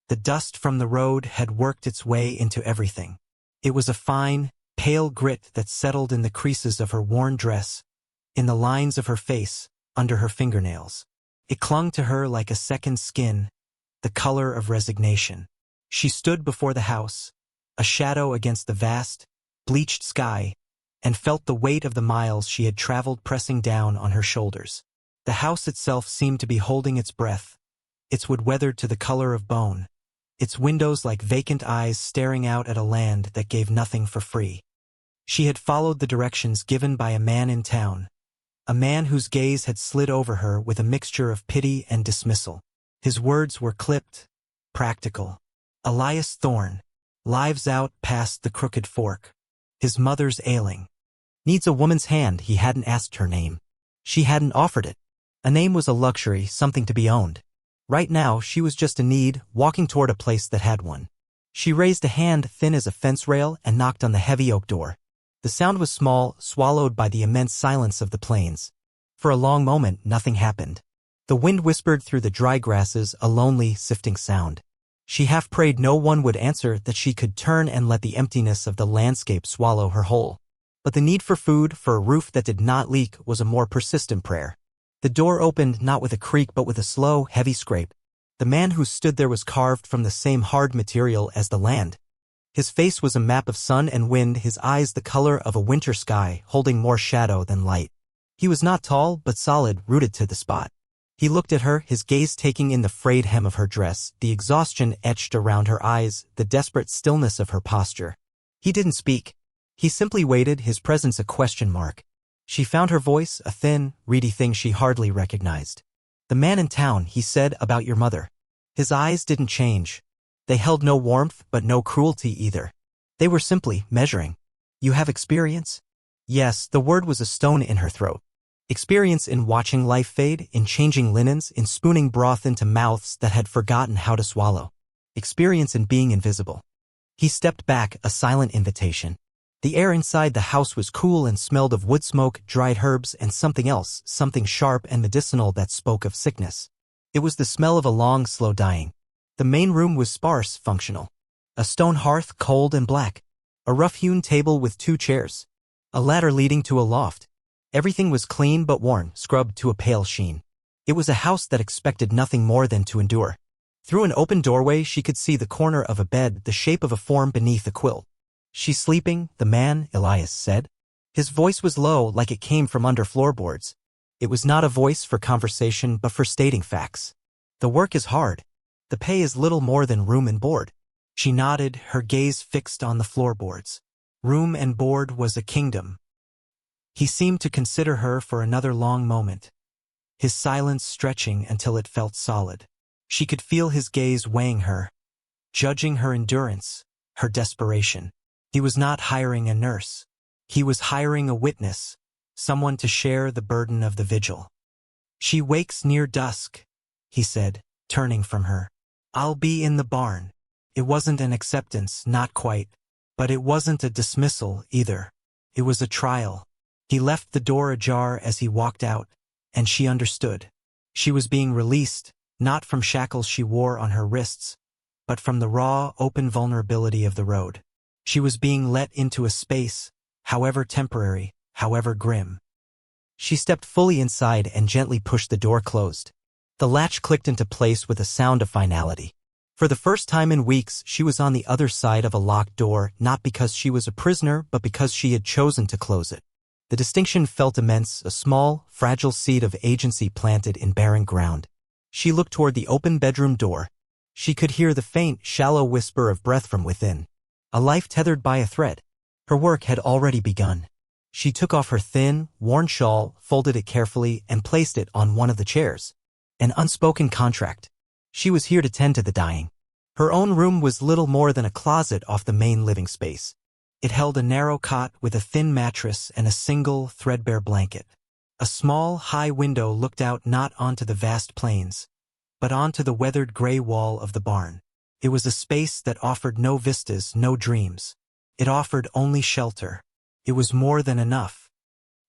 The dust from the road had worked its way into everything. It was a fine, pale grit that settled in the creases of her worn dress, in the lines of her face, under her fingernails. It clung to her like a second skin, the color of resignation. She stood before the house, a shadow against the vast, bleached sky, and felt the weight of the miles she had traveled pressing down on her shoulders. The house itself seemed to be holding its breath, its wood weathered to the color of bone, its windows like vacant eyes staring out at a land that gave nothing for free. She had followed the directions given by a man in town, a man whose gaze had slid over her with a mixture of pity and dismissal. His words were clipped, practical. Elias Thorne, lives out past the crooked fork. His mother's ailing. Needs a woman's hand. He hadn't asked her name. She hadn't offered it. A name was a luxury, something to be owned. Right now, she was just in need, walking toward a place that had one. She raised a hand thin as a fence rail and knocked on the heavy oak door. The sound was small, swallowed by the immense silence of the plains. For a long moment, nothing happened. The wind whispered through the dry grasses, a lonely, sifting sound. She half prayed no one would answer, that she could turn and let the emptiness of the landscape swallow her whole. But the need for food, for a roof that did not leak, was a more persistent prayer. The door opened not with a creak but with a slow, heavy scrape. The man who stood there was carved from the same hard material as the land. His face was a map of sun and wind, his eyes the color of a winter sky, holding more shadow than light. He was not tall, but solid, rooted to the spot. He looked at her, his gaze taking in the frayed hem of her dress, the exhaustion etched around her eyes, the desperate stillness of her posture. He didn't speak. He simply waited, his presence a question mark. She found her voice, a thin, reedy thing she hardly recognized. "The man in town," he said, "about your mother." His eyes didn't change. They held no warmth, but no cruelty either. They were simply measuring. "You have experience?" Yes, the word was a stone in her throat. Experience in watching life fade, in changing linens, in spooning broth into mouths that had forgotten how to swallow. Experience in being invisible. He stepped back, a silent invitation. The air inside the house was cool and smelled of wood smoke, dried herbs, and something else, something sharp and medicinal that spoke of sickness. It was the smell of a long, slow dying. The main room was sparse, functional. A stone hearth, cold and black. A rough-hewn table with 2 chairs. A ladder leading to a loft. Everything was clean but worn, scrubbed to a pale sheen. It was a house that expected nothing more than to endure. Through an open doorway she could see the corner of a bed, the shape of a form beneath a quilt. "She's sleeping," the man, Elias, said. His voice was low, like it came from under floorboards. It was not a voice for conversation, but for stating facts. "The work is hard. The pay is little more than room and board." She nodded, her gaze fixed on the floorboards. Room and board was a kingdom. He seemed to consider her for another long moment, his silence stretching until it felt solid. She could feel his gaze weighing her, judging her endurance, her desperation. He was not hiring a nurse. He was hiring a witness, someone to share the burden of the vigil. "She wakes near dusk," he said, turning from her. "I'll be in the barn." It wasn't an acceptance, not quite. But it wasn't a dismissal, either. It was a trial. He left the door ajar as he walked out, and she understood. She was being released, not from shackles she wore on her wrists, but from the raw, open vulnerability of the road. She was being let into a space, however temporary, however grim. She stepped fully inside and gently pushed the door closed. The latch clicked into place with a sound of finality. For the first time in weeks, she was on the other side of a locked door, not because she was a prisoner, but because she had chosen to close it. The distinction felt immense, a small, fragile seed of agency planted in barren ground. She looked toward the open bedroom door. She could hear the faint, shallow whisper of breath from within. A life tethered by a thread. Her work had already begun. She took off her thin, worn shawl, folded it carefully, and placed it on one of the chairs. An unspoken contract. She was here to tend to the dying. Her own room was little more than a closet off the main living space. It held a narrow cot with a thin mattress and a single, threadbare blanket. A small, high window looked out not onto the vast plains, but onto the weathered gray wall of the barn. It was a space that offered no vistas, no dreams. It offered only shelter. It was more than enough.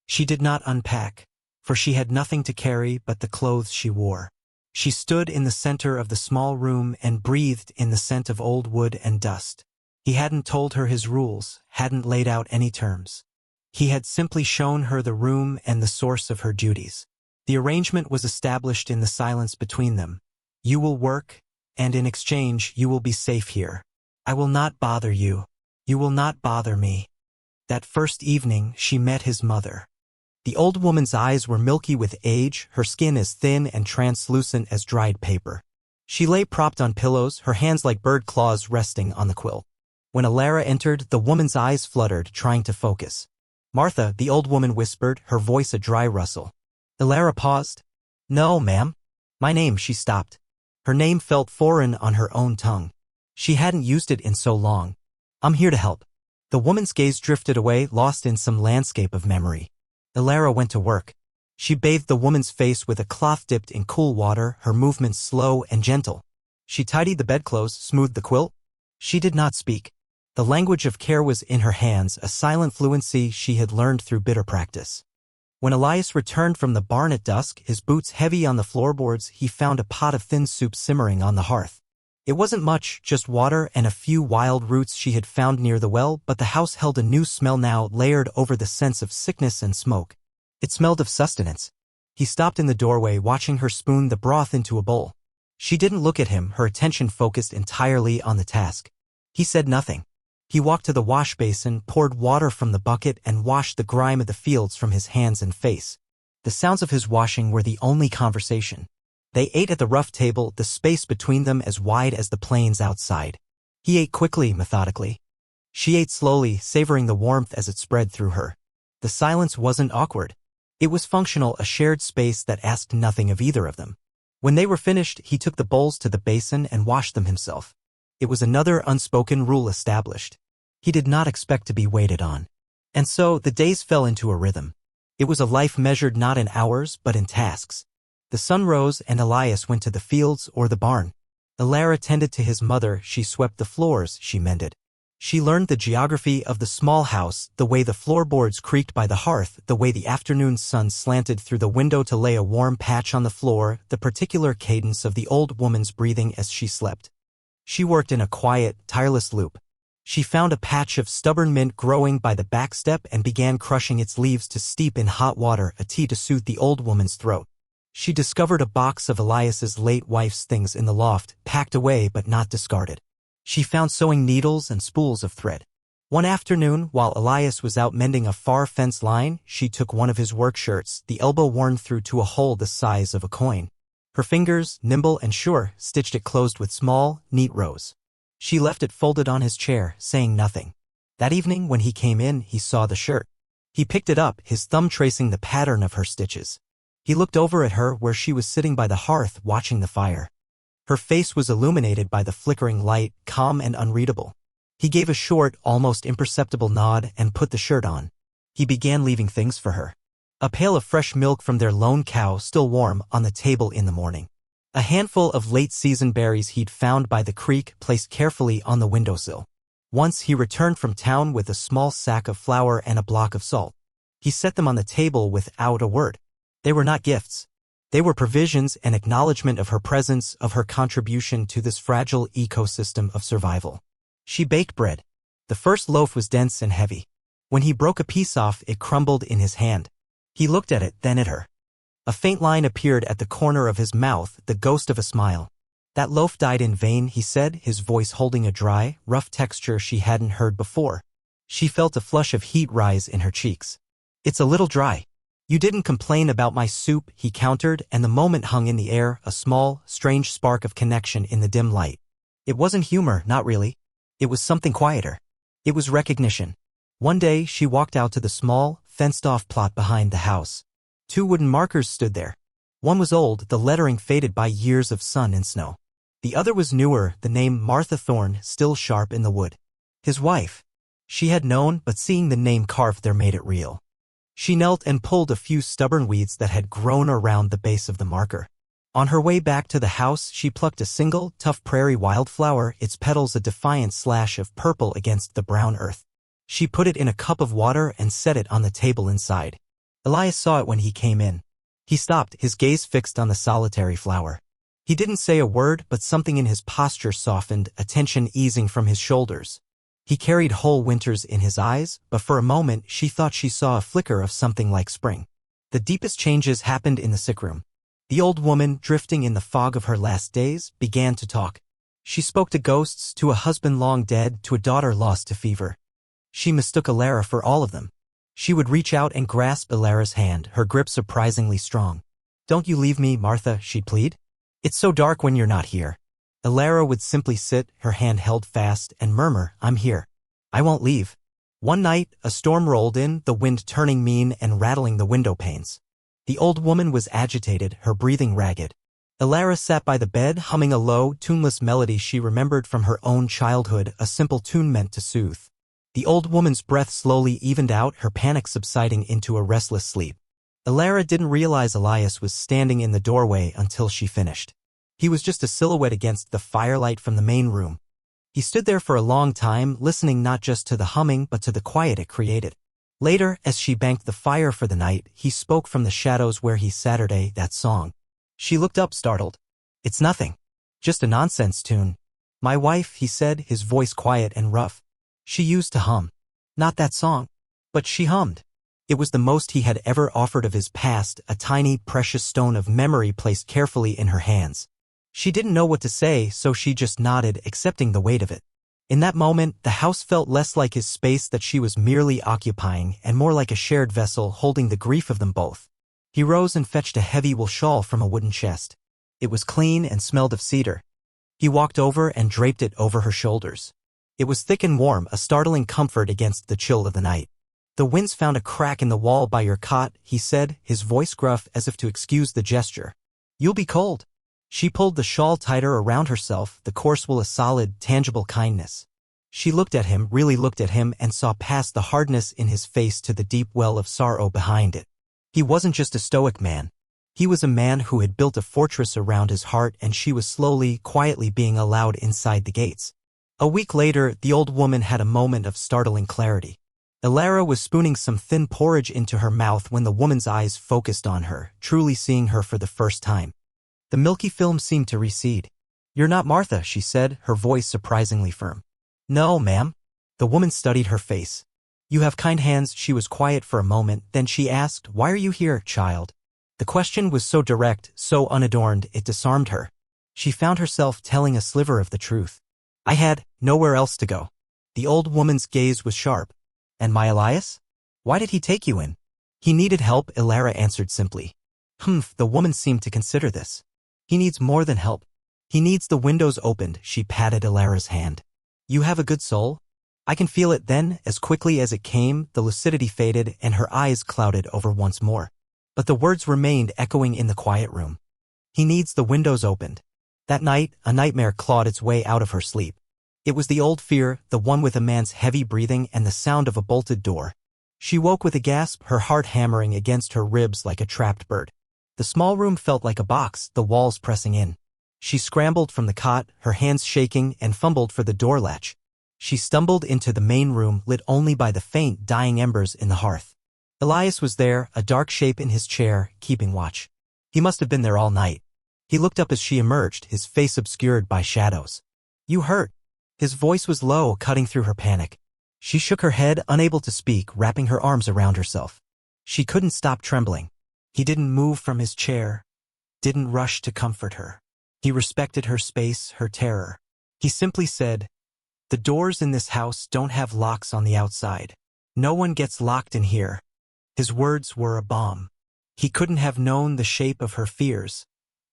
She did not unpack, for she had nothing to carry but the clothes she wore. She stood in the center of the small room and breathed in the scent of old wood and dust. He hadn't told her his rules, hadn't laid out any terms. He had simply shown her the room and the source of her duties. The arrangement was established in the silence between them. You will work, and in exchange you will be safe here. I will not bother you. You will not bother me. That first evening she met his mother. The old woman's eyes were milky with age, her skin as thin and translucent as dried paper. She lay propped on pillows, her hands like bird claws resting on the quilt. When Alara entered, the woman's eyes fluttered, trying to focus. "Martha," the old woman whispered, her voice a dry rustle. Alara paused. "No, ma'am. My name," she stopped. Her name felt foreign on her own tongue. She hadn't used it in so long. "I'm here to help." The woman's gaze drifted away, lost in some landscape of memory. Alara went to work. She bathed the woman's face with a cloth dipped in cool water, her movements slow and gentle. She tidied the bedclothes, smoothed the quilt. She did not speak. The language of care was in her hands, a silent fluency she had learned through bitter practice. When Elias returned from the barn at dusk, his boots heavy on the floorboards, he found a pot of thin soup simmering on the hearth. It wasn't much, just water and a few wild roots she had found near the well, but the house held a new smell now, layered over the sense of sickness and smoke. It smelled of sustenance. He stopped in the doorway, watching her spoon the broth into a bowl. She didn't look at him, her attention focused entirely on the task. He said nothing. He walked to the wash basin, poured water from the bucket, and washed the grime of the fields from his hands and face. The sounds of his washing were the only conversation. They ate at the rough table, the space between them as wide as the plains outside. He ate quickly, methodically. She ate slowly, savoring the warmth as it spread through her. The silence wasn't awkward. It was functional, a shared space that asked nothing of either of them. When they were finished, he took the bowls to the basin and washed them himself. It was another unspoken rule established. He did not expect to be waited on. And so, the days fell into a rhythm. It was a life measured not in hours, but in tasks. The sun rose and Elias went to the fields or the barn. Alara tended to his mother, she swept the floors, she mended. She learned the geography of the small house, the way the floorboards creaked by the hearth, the way the afternoon sun slanted through the window to lay a warm patch on the floor, the particular cadence of the old woman's breathing as she slept. She worked in a quiet, tireless loop. She found a patch of stubborn mint growing by the back step and began crushing its leaves to steep in hot water, a tea to soothe the old woman's throat. She discovered a box of Elias's late wife's things in the loft, packed away but not discarded. She found sewing needles and spools of thread. One afternoon, while Elias was out mending a far fence line, she took one of his work shirts, the elbow worn through to a hole the size of a coin. Her fingers, nimble and sure, stitched it closed with small, neat rows. She left it folded on his chair, saying nothing. That evening, when he came in, he saw the shirt. He picked it up, his thumb tracing the pattern of her stitches. He looked over at her where she was sitting by the hearth, watching the fire. Her face was illuminated by the flickering light, calm and unreadable. He gave a short, almost imperceptible nod and put the shirt on. He began leaving things for her. A pail of fresh milk from their lone cow, still warm, on the table in the morning. A handful of late-season berries he'd found by the creek, placed carefully on the windowsill. Once he returned from town with a small sack of flour and a block of salt. He set them on the table without a word. They were not gifts. They were provisions and acknowledgement of her presence, of her contribution to this fragile ecosystem of survival. She baked bread. The first loaf was dense and heavy. When he broke a piece off, it crumbled in his hand. He looked at it, then at her. A faint line appeared at the corner of his mouth, the ghost of a smile. "That loaf died in vain," he said, his voice holding a dry, rough texture she hadn't heard before. She felt a flush of heat rise in her cheeks. "It's a little dry." "You didn't complain about my soup," he countered, and the moment hung in the air, a small, strange spark of connection in the dim light. It wasn't humor, not really. It was something quieter. It was recognition. One day, she walked out to the small, fenced-off plot behind the house. 2 wooden markers stood there. One was old, the lettering faded by years of sun and snow. The other was newer, the name Martha Thorne still sharp in the wood. His wife. She had known, but seeing the name carved there made it real. She knelt and pulled a few stubborn weeds that had grown around the base of the marker. On her way back to the house, she plucked a single, tough prairie wildflower, its petals a defiant slash of purple against the brown earth. She put it in a cup of water and set it on the table inside. Elias saw it when he came in. He stopped, his gaze fixed on the solitary flower. He didn't say a word, but something in his posture softened, a tension easing from his shoulders. He carried whole winters in his eyes, but for a moment she thought she saw a flicker of something like spring. The deepest changes happened in the sick room. The old woman, drifting in the fog of her last days, began to talk. She spoke to ghosts, to a husband long dead, to a daughter lost to fever. She mistook Elara for all of them. She would reach out and grasp Elara's hand, her grip surprisingly strong. "Don't you leave me, Martha," she'd plead. "It's so dark when you're not here." Elara would simply sit, her hand held fast, and murmur, "I'm here. I won't leave." One night, a storm rolled in, the wind turning mean and rattling the window panes. The old woman was agitated, her breathing ragged. Elara sat by the bed, humming a low, tuneless melody she remembered from her own childhood, a simple tune meant to soothe. The old woman's breath slowly evened out, her panic subsiding into a restless sleep. Elara didn't realize Elias was standing in the doorway until she finished. He was just a silhouette against the firelight from the main room. He stood there for a long time, listening not just to the humming but to the quiet it created. Later, as she banked the fire for the night, he spoke from the shadows where he Saturday, that song. She looked up startled. "It's nothing. Just a nonsense tune." "My wife," he said, his voice quiet and rough. "She used to hum. Not that song. But she hummed." It was the most he had ever offered of his past, a tiny, precious stone of memory placed carefully in her hands. She didn't know what to say, so she just nodded, accepting the weight of it. In that moment, the house felt less like his space that she was merely occupying and more like a shared vessel holding the grief of them both. He rose and fetched a heavy wool shawl from a wooden chest. It was clean and smelled of cedar. He walked over and draped it over her shoulders. It was thick and warm, a startling comfort against the chill of the night. "The wind's found a crack in the wall by your cot," he said, his voice gruff as if to excuse the gesture. "You'll be cold." She pulled the shawl tighter around herself, the coarse wool a solid, tangible kindness. She looked at him, really looked at him, and saw past the hardness in his face to the deep well of sorrow behind it. He wasn't just a stoic man. He was a man who had built a fortress around his heart, and she was slowly, quietly being allowed inside the gates. A week later, the old woman had a moment of startling clarity. Elara was spooning some thin porridge into her mouth when the woman's eyes focused on her, truly seeing her for the first time. The milky film seemed to recede. "You're not Martha," she said, her voice surprisingly firm. "No, ma'am." The woman studied her face. "You have kind hands." She was quiet for a moment, then she asked, "Why are you here, child?" The question was so direct, so unadorned, it disarmed her. She found herself telling a sliver of the truth. "I had nowhere else to go." The old woman's gaze was sharp. "And my Elias? Why did he take you in?" "He needed help," Elara answered simply. "Humph," the woman seemed to consider this. "He needs more than help. He needs the windows opened." She patted Elara's hand. "You have a good soul?" "I can feel it." Then, as quickly as it came, the lucidity faded and her eyes clouded over once more. But the words remained echoing in the quiet room. "He needs the windows opened." That night, a nightmare clawed its way out of her sleep. It was the old fear, the one with a man's heavy breathing and the sound of a bolted door. She woke with a gasp, her heart hammering against her ribs like a trapped bird. The small room felt like a box, the walls pressing in. She scrambled from the cot, her hands shaking, and fumbled for the door latch. She stumbled into the main room, lit only by the faint, dying embers in the hearth. Elias was there, a dark shape in his chair, keeping watch. He must have been there all night. He looked up as she emerged, his face obscured by shadows. "You hurt?" His voice was low, cutting through her panic. She shook her head, unable to speak, wrapping her arms around herself. She couldn't stop trembling. He didn't move from his chair, didn't rush to comfort her. He respected her space, her terror. He simply said, "The doors in this house don't have locks on the outside. No one gets locked in here." His words were a balm. He couldn't have known the shape of her fears,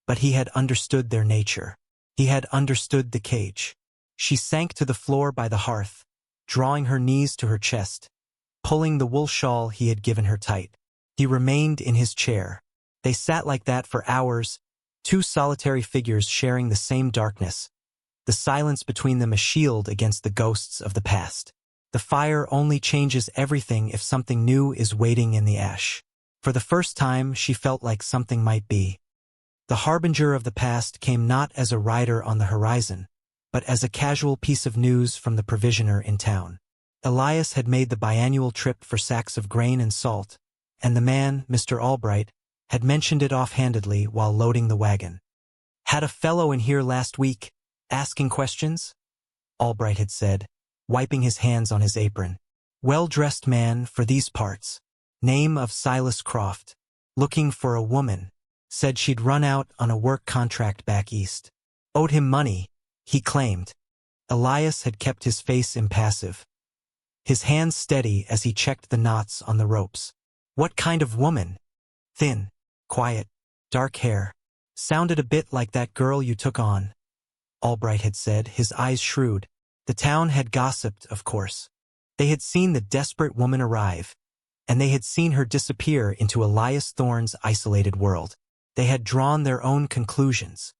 but he had understood their nature. He had understood the cage. She sank to the floor by the hearth, drawing her knees to her chest, pulling the wool shawl he had given her tight. He remained in his chair. They sat like that for hours, two solitary figures sharing the same darkness, the silence between them a shield against the ghosts of the past. The fire only changes everything if something new is waiting in the ash. For the first time, she felt like something might be. The harbinger of the past came not as a rider on the horizon, but as a casual piece of news from the provisioner in town. Elias had made the biannual trip for sacks of grain and salt, and the man, Mr. Albright, had mentioned it offhandedly while loading the wagon. Had a fellow in here last week, asking questions? Albright had said, wiping his hands on his apron. Well-dressed man for these parts. Name of Silas Croft. Looking for a woman. Said she'd run out on a work contract back east. Owed him money, he claimed. Elias had kept his face impassive, his hands steady as he checked the knots on the ropes. What kind of woman? Thin, quiet, dark hair. Sounded a bit like that girl you took on, Albright had said, his eyes shrewd. The town had gossiped, of course. They had seen the desperate woman arrive, and they had seen her disappear into Elias Thorne's isolated world. They had drawn their own conclusions.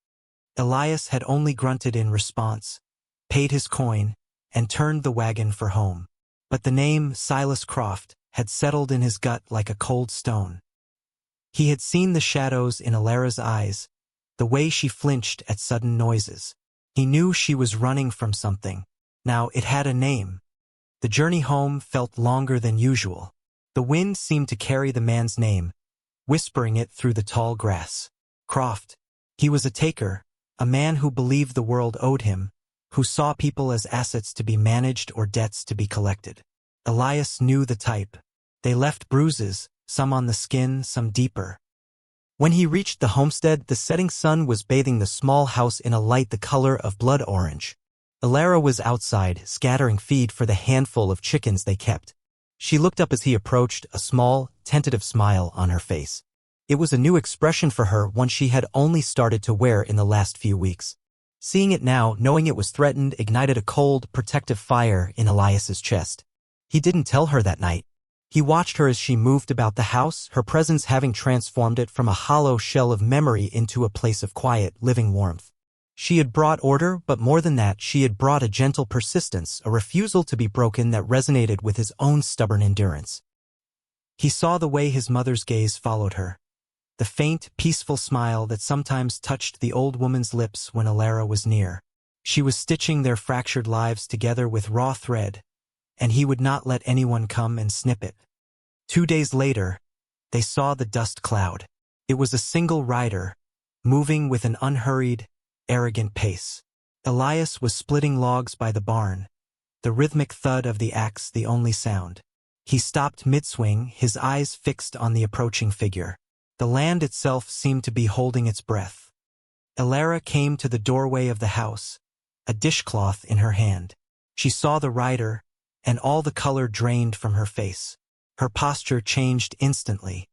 Elias had only grunted in response, paid his coin, and turned the wagon for home. But the name Silas Croft had settled in his gut like a cold stone. He had seen the shadows in Alara's eyes, the way she flinched at sudden noises. He knew she was running from something. Now it had a name. The journey home felt longer than usual. The wind seemed to carry the man's name, whispering it through the tall grass. Croft. He was a taker, a man who believed the world owed him, who saw people as assets to be managed or debts to be collected. Elias knew the type. They left bruises, some on the skin, some deeper. When he reached the homestead, the setting sun was bathing the small house in a light the color of blood orange. Alara was outside, scattering feed for the handful of chickens they kept. She looked up as he approached, a small, tentative smile on her face. It was a new expression for her, one she had only started to wear in the last few weeks. Seeing it now, knowing it was threatened, ignited a cold, protective fire in Elias's chest. He didn't tell her that night. He watched her as she moved about the house, her presence having transformed it from a hollow shell of memory into a place of quiet, living warmth. She had brought order, but more than that, she had brought a gentle persistence, a refusal to be broken that resonated with his own stubborn endurance. He saw the way his mother's gaze followed her, the faint, peaceful smile that sometimes touched the old woman's lips when Alara was near. She was stitching their fractured lives together with raw thread, and he would not let anyone come and snip it. 2 days later, they saw the dust cloud. It was a single rider, moving with an unhurried, arrogant pace. Elias was splitting logs by the barn, the rhythmic thud of the axe the only sound. He stopped mid-swing, his eyes fixed on the approaching figure. The land itself seemed to be holding its breath. Alara came to the doorway of the house, a dishcloth in her hand. She saw the rider, and all the color drained from her face. Her posture changed instantly.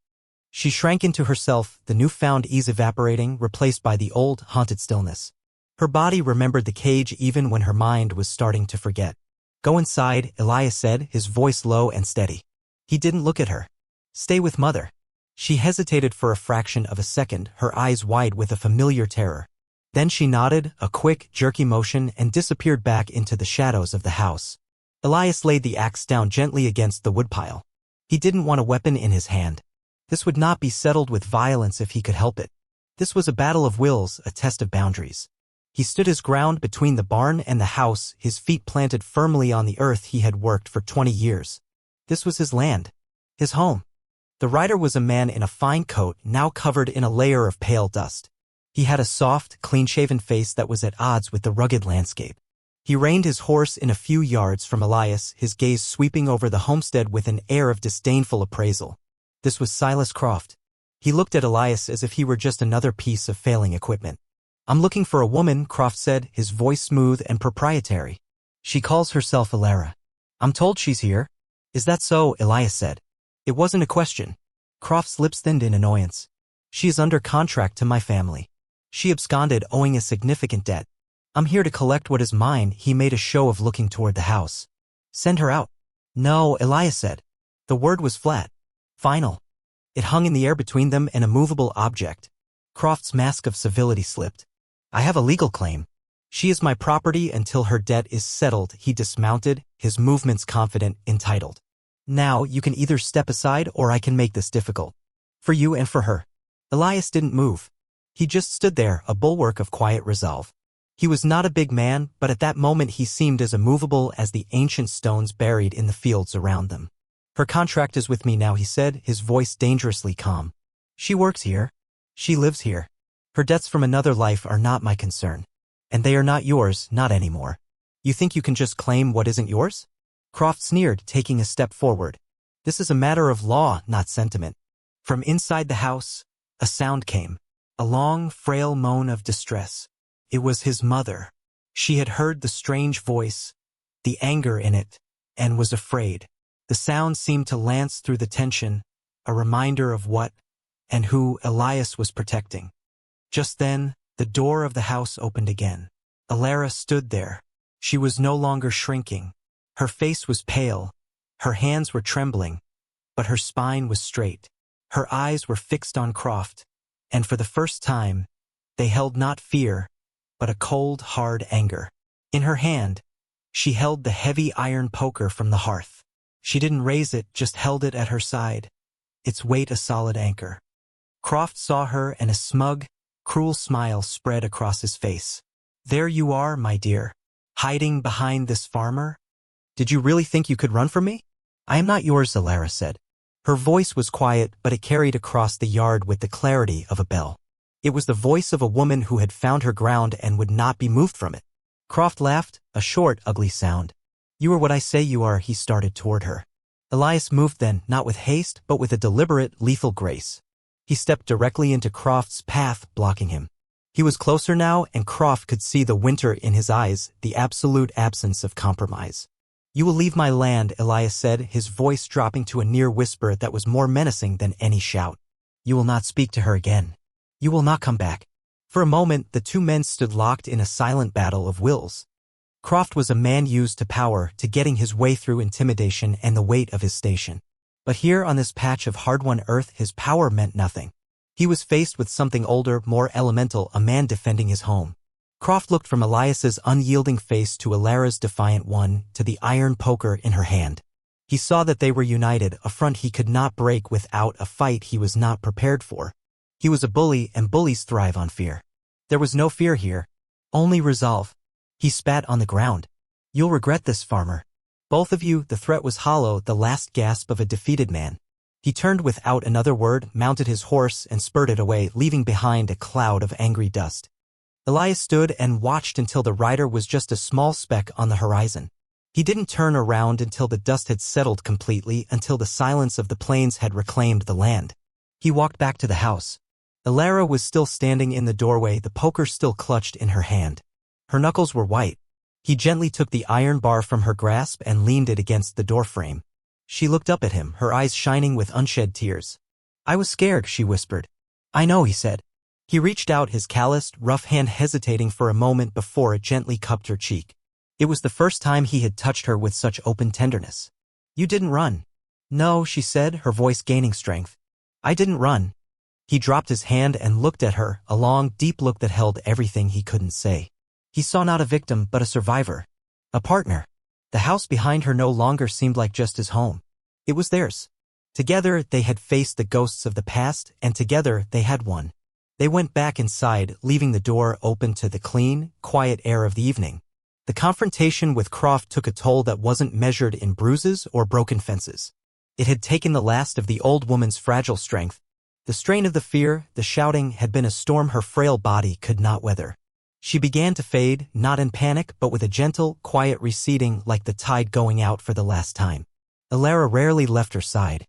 She shrank into herself, the newfound ease evaporating, replaced by the old, haunted stillness. Her body remembered the cage even when her mind was starting to forget. Go inside, Elias said, his voice low and steady. He didn't look at her. Stay with Mother. She hesitated for a fraction of a second, her eyes wide with a familiar terror. Then she nodded, a quick, jerky motion, and disappeared back into the shadows of the house. Elias laid the axe down gently against the woodpile. He didn't want a weapon in his hand. This would not be settled with violence if he could help it. This was a battle of wills, a test of boundaries. He stood his ground between the barn and the house, his feet planted firmly on the earth he had worked for 20 years. This was his land, his home. The rider was a man in a fine coat, now covered in a layer of pale dust. He had a soft, clean-shaven face that was at odds with the rugged landscape. He reined his horse in a few yards from Elias, his gaze sweeping over the homestead with an air of disdainful appraisal. This was Silas Croft. He looked at Elias as if he were just another piece of failing equipment. I'm looking for a woman, Croft said, his voice smooth and proprietary. She calls herself Alara. I'm told she's here. Is that so? Elias said. It wasn't a question. Croft's lips thinned in annoyance. She is under contract to my family. She absconded owing a significant debt. I'm here to collect what is mine. He made a show of looking toward the house. Send her out. No, Elias said. The word was flat. Final. It hung in the air between them, an immovable object. Croft's mask of civility slipped. I have a legal claim. She is my property until her debt is settled. He dismounted, his movements confident, entitled. Now you can either step aside or I can make this difficult. For you and for her. Elias didn't move. He just stood there, a bulwark of quiet resolve. He was not a big man, but at that moment he seemed as immovable as the ancient stones buried in the fields around them. Her contract is with me now, he said, his voice dangerously calm. She works here. She lives here. Her debts from another life are not my concern. And they are not yours, not anymore. You think you can just claim what isn't yours? Croft sneered, taking a step forward. This is a matter of law, not sentiment. From inside the house, a sound came. A long, frail moan of distress. It was his mother. She had heard the strange voice, the anger in it, and was afraid. The sound seemed to lance through the tension, a reminder of what and who Elias was protecting. Just then, the door of the house opened again. Alara stood there. She was no longer shrinking. Her face was pale. Her hands were trembling, but her spine was straight. Her eyes were fixed on Croft, and for the first time, they held not fear, but a cold, hard anger. In her hand, she held the heavy iron poker from the hearth. She didn't raise it, just held it at her side, its weight a solid anchor. Croft saw her, and a smug, cruel smile spread across his face. There you are, my dear, hiding behind this farmer? Did you really think you could run from me? I am not yours, Alara said. Her voice was quiet, but it carried across the yard with the clarity of a bell. It was the voice of a woman who had found her ground and would not be moved from it. Croft laughed, a short, ugly sound. You are what I say you are. He started toward her. Elias moved then, not with haste, but with a deliberate, lethal grace. He stepped directly into Croft's path, blocking him. He was closer now, and Croft could see the winter in his eyes, the absolute absence of compromise. You will leave my land, Elias said, his voice dropping to a near whisper that was more menacing than any shout. You will not speak to her again. You will not come back. For a moment, the two men stood locked in a silent battle of wills. Croft was a man used to power, to getting his way through intimidation and the weight of his station. But here on this patch of hard-won earth, his power meant nothing. He was faced with something older, more elemental, a man defending his home. Croft looked from Elias's unyielding face to Alara's defiant one, to the iron poker in her hand. He saw that they were united, a front he could not break without a fight he was not prepared for. He was a bully, and bullies thrive on fear. There was no fear here, only resolve. He spat on the ground. You'll regret this, farmer. Both of you. The threat was hollow, the last gasp of a defeated man. He turned without another word, mounted his horse, and spurted away, leaving behind a cloud of angry dust. Elias stood and watched until the rider was just a small speck on the horizon. He didn't turn around until the dust had settled completely, until the silence of the plains had reclaimed the land. He walked back to the house. Alara was still standing in the doorway, the poker still clutched in her hand. Her knuckles were white. He gently took the iron bar from her grasp and leaned it against the doorframe. She looked up at him, her eyes shining with unshed tears. I was scared, she whispered. I know, he said. He reached out, his calloused, rough hand hesitating for a moment before it gently cupped her cheek. It was the first time he had touched her with such open tenderness. You didn't run. No, she said, her voice gaining strength. I didn't run. He dropped his hand and looked at her, a long, deep look that held everything he couldn't say. He saw not a victim, but a survivor. A partner. The house behind her no longer seemed like just his home. It was theirs. Together, they had faced the ghosts of the past, and together, they had won. They went back inside, leaving the door open to the clean, quiet air of the evening. The confrontation with Croft took a toll that wasn't measured in bruises or broken fences. It had taken the last of the old woman's fragile strength. The strain of the fear, the shouting, had been a storm her frail body could not weather. She began to fade, not in panic, but with a gentle, quiet receding like the tide going out for the last time. Alara rarely left her side.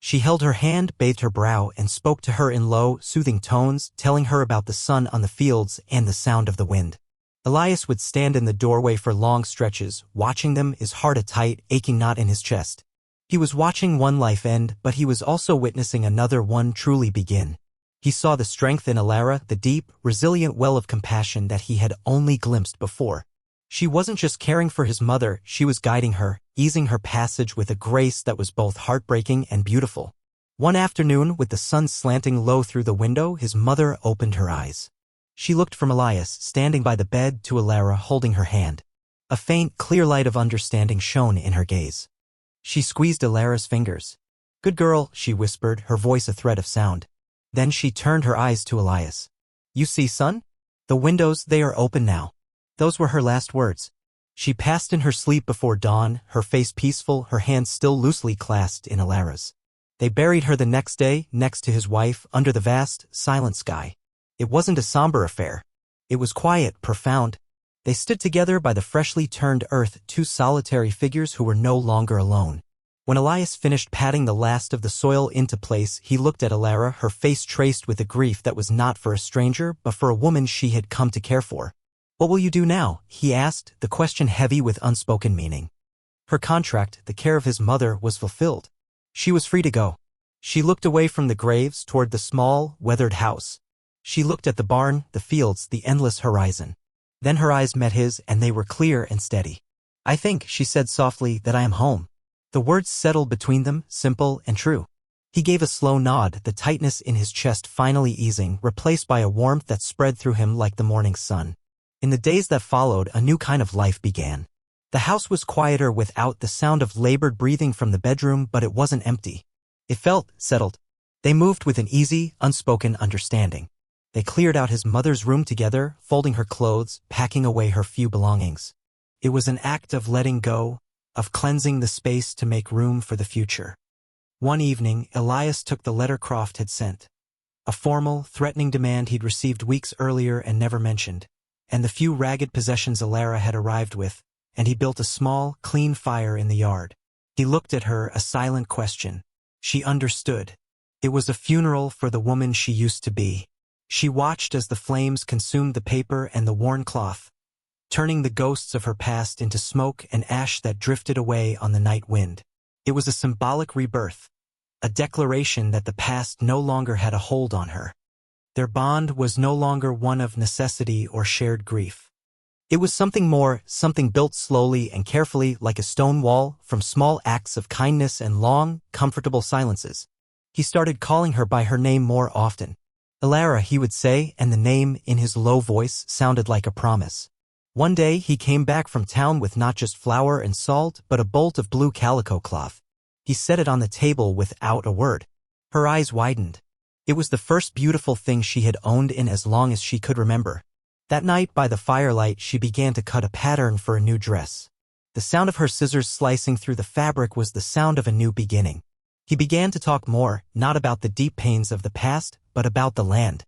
She held her hand, bathed her brow, and spoke to her in low, soothing tones, telling her about the sun on the fields and the sound of the wind. Elias would stand in the doorway for long stretches, watching them, his heart a tight, aching knot in his chest. He was watching one life end, but he was also witnessing another one truly begin. He saw the strength in Alara, the deep, resilient well of compassion that he had only glimpsed before. She wasn't just caring for his mother, she was guiding her, easing her passage with a grace that was both heartbreaking and beautiful. One afternoon, with the sun slanting low through the window, his mother opened her eyes. She looked from Elias, standing by the bed, to Alara holding her hand. A faint, clear light of understanding shone in her gaze. She squeezed Alara's fingers. Good girl, she whispered, her voice a thread of sound. Then she turned her eyes to Elias. You see, son? The windows, they are open now. Those were her last words. She passed in her sleep before dawn, her face peaceful, her hands still loosely clasped in Alara's. They buried her the next day, next to his wife, under the vast, silent sky. It wasn't a somber affair. It was quiet, profound. They stood together by the freshly turned earth, two solitary figures who were no longer alone. When Elias finished patting the last of the soil into place, he looked at Alara, her face traced with a grief that was not for a stranger, but for a woman she had come to care for. "What will you do now?" he asked, the question heavy with unspoken meaning. Her contract, the care of his mother, was fulfilled. She was free to go. She looked away from the graves toward the small, weathered house. She looked at the barn, the fields, the endless horizon. Then her eyes met his, and they were clear and steady. "I think," she said softly, "that I am home." The words settled between them, simple and true. He gave a slow nod, the tightness in his chest finally easing, replaced by a warmth that spread through him like the morning sun. In the days that followed, a new kind of life began. The house was quieter without the sound of labored breathing from the bedroom, but it wasn't empty. It felt settled. They moved with an easy, unspoken understanding. They cleared out his mother's room together, folding her clothes, packing away her few belongings. It was an act of letting go, of cleansing the space to make room for the future. One evening, Elias took the letter Croft had sent. A formal, threatening demand he'd received weeks earlier and never mentioned, and the few ragged possessions Alara had arrived with, and he built a small, clean fire in the yard. He looked at her, a silent question. She understood. It was a funeral for the woman she used to be. She watched as the flames consumed the paper and the worn cloth, turning the ghosts of her past into smoke and ash that drifted away on the night wind. It was a symbolic rebirth, a declaration that the past no longer had a hold on her. Their bond was no longer one of necessity or shared grief. It was something more, something built slowly and carefully like a stone wall, from small acts of kindness and long, comfortable silences. He started calling her by her name more often. "Alara," he would say, and the name, in his low voice, sounded like a promise. One day he came back from town with not just flour and salt, but a bolt of blue calico cloth. He set it on the table without a word. Her eyes widened. It was the first beautiful thing she had owned in as long as she could remember. That night by the firelight she began to cut a pattern for a new dress. The sound of her scissors slicing through the fabric was the sound of a new beginning. He began to talk more, not about the deep pains of the past, but about the land.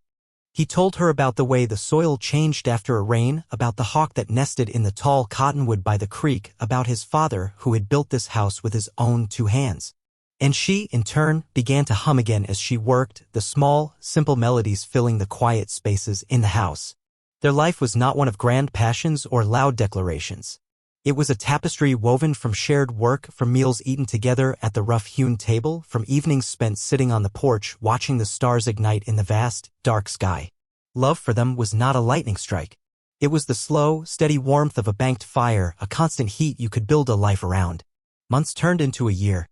He told her about the way the soil changed after a rain, about the hawk that nested in the tall cottonwood by the creek, about his father who had built this house with his own two hands. And she, in turn, began to hum again as she worked, the small, simple melodies filling the quiet spaces in the house. Their life was not one of grand passions or loud declarations. It was a tapestry woven from shared work, from meals eaten together at the rough-hewn table, from evenings spent sitting on the porch watching the stars ignite in the vast, dark sky. Love for them was not a lightning strike. It was the slow, steady warmth of a banked fire, a constant heat you could build a life around. Months turned into a year.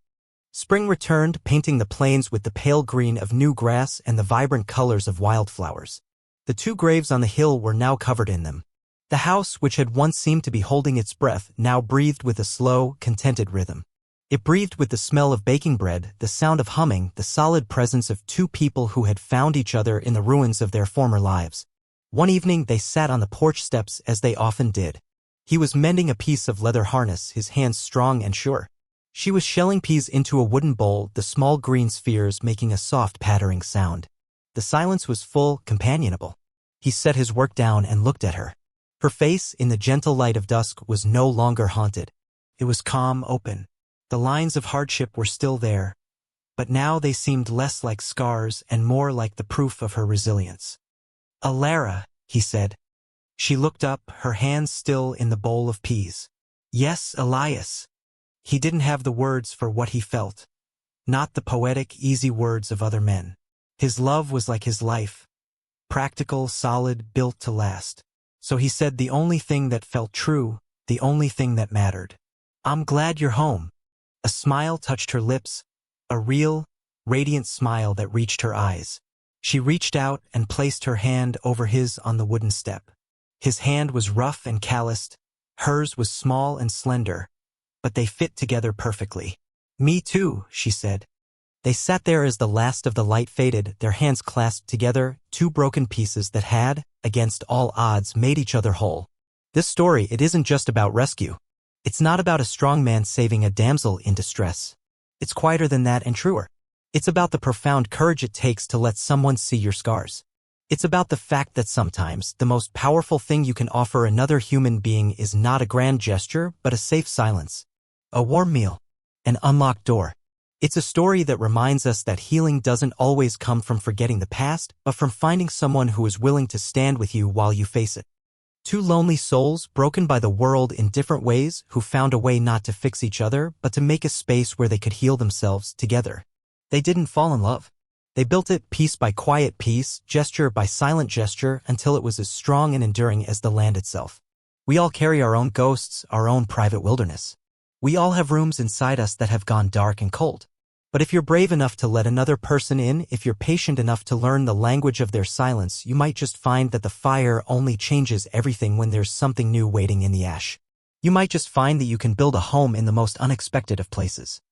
Spring returned, painting the plains with the pale green of new grass and the vibrant colors of wildflowers. The two graves on the hill were now covered in them. The house, which had once seemed to be holding its breath, now breathed with a slow, contented rhythm. It breathed with the smell of baking bread, the sound of humming, the solid presence of two people who had found each other in the ruins of their former lives. One evening they sat on the porch steps as they often did. He was mending a piece of leather harness, his hands strong and sure. She was shelling peas into a wooden bowl, the small green spheres making a soft pattering sound. The silence was full, companionable. He set his work down and looked at her. Her face, in the gentle light of dusk, was no longer haunted. It was calm, open. The lines of hardship were still there, but now they seemed less like scars and more like the proof of her resilience. "Alara," he said. She looked up, her hands still in the bowl of peas. "Yes, Elias." He didn't have the words for what he felt. Not the poetic, easy words of other men. His love was like his life. Practical, solid, built to last. So he said the only thing that felt true, the only thing that mattered. "I'm glad you're home." A smile touched her lips, a real, radiant smile that reached her eyes. She reached out and placed her hand over his on the wooden step. His hand was rough and calloused, hers was small and slender, but they fit together perfectly. "Me too," she said. They sat there as the last of the light faded, their hands clasped together, two broken pieces that had, against all odds, made each other whole. This story, it isn't just about rescue. It's not about a strong man saving a damsel in distress. It's quieter than that and truer. It's about the profound courage it takes to let someone see your scars. It's about the fact that sometimes the most powerful thing you can offer another human being is not a grand gesture, but a safe silence, a warm meal, an unlocked door. It's a story that reminds us that healing doesn't always come from forgetting the past, but from finding someone who is willing to stand with you while you face it. Two lonely souls, broken by the world in different ways, who found a way not to fix each other, but to make a space where they could heal themselves together. They didn't fall in love. They built it piece by quiet piece, gesture by silent gesture, until it was as strong and enduring as the land itself. We all carry our own ghosts, our own private wilderness. We all have rooms inside us that have gone dark and cold. But if you're brave enough to let another person in, if you're patient enough to learn the language of their silence, you might just find that the fire only changes everything when there's something new waiting in the ash. You might just find that you can build a home in the most unexpected of places.